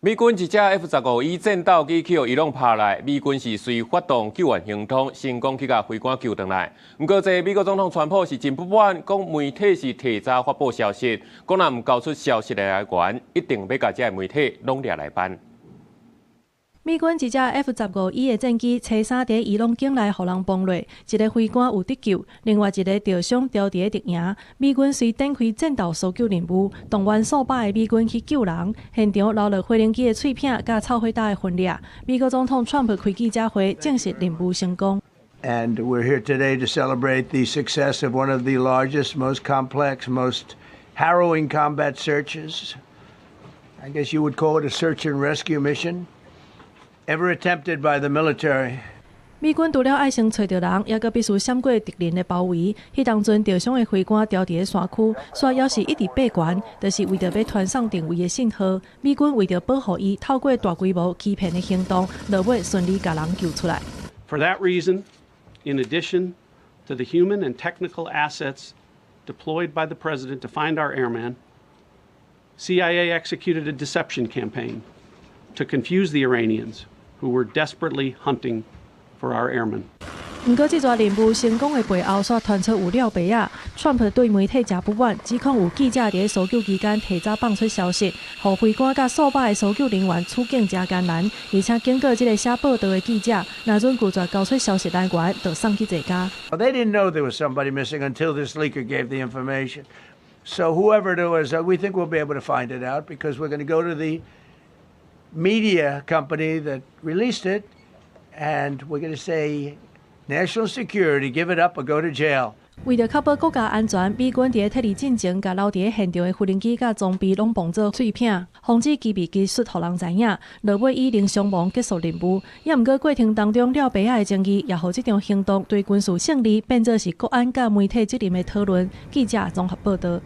美軍一隻 F-15E 戰鬥機去伊朗拍來，美軍是隨發動救援行動，成功去甲飛官救回來。不過，這美國總統川普是真不滿，講媒體是提早發布消息，講若唔交出消息的來源，一定要甲這媒體攏抓來辦。美軍一隻 F-15E 的戰機車衫佇伊朗境內，互人崩落，一個飛官有得救，另外一個著傷掉佇個敵營。美軍隨展開戰鬥搜救任務，動員數百個美軍去救人，現場留落飛行機的碎片甲臭火大的分裂。美國總統川普開記者會，證實任務成功。And we're here today to celebrate the success of one of the largest, most complex, most harrowing combat searches. I guess you would call it a search and rescue mission.Ever attempted by the military. 美軍除了愛先找到人，也閣必須閃過敵人的包圍。迄當陣受傷的飛官掉佇個山區，煞要是一直爬懸，就是為着要傳送定位的信號。美軍為着保護伊，透過大規模欺騙的行動，落尾順利將人救出來。For that reason, in addition to the human and technical assets deployed by the president to find our airman, CIA executed a deception campaign to confuse the Iranians.who were desperately hunting for our airmen. 不過，這項任務成功的背後，卻傳出有料白啊！川普對媒體真不滿，指控有記者佇搜救期間提早放出消息，讓飛官甲數百個搜救人員處境真艱難。而且經過這個寫報道的記者，若准拒絕交出消息來源，就送去這家。They didn't know there was somebody missing until this leaker gave the information. So whoever it was, we think we'll be able to find it out because we're going to go to the media company that released it, and we're going to say, national security, give it up or go to jail. 為了確保國家安全，美軍佇個特地進前，甲留佇個現場的無人機甲裝備攏崩做碎片，防止機密技術互人知影。落尾以零傷亡結束任務。也毋過過程當中了白仔的爭議，也互這場行動對軍事勝利變作是國安甲媒體責任的討論。記者綜合報道。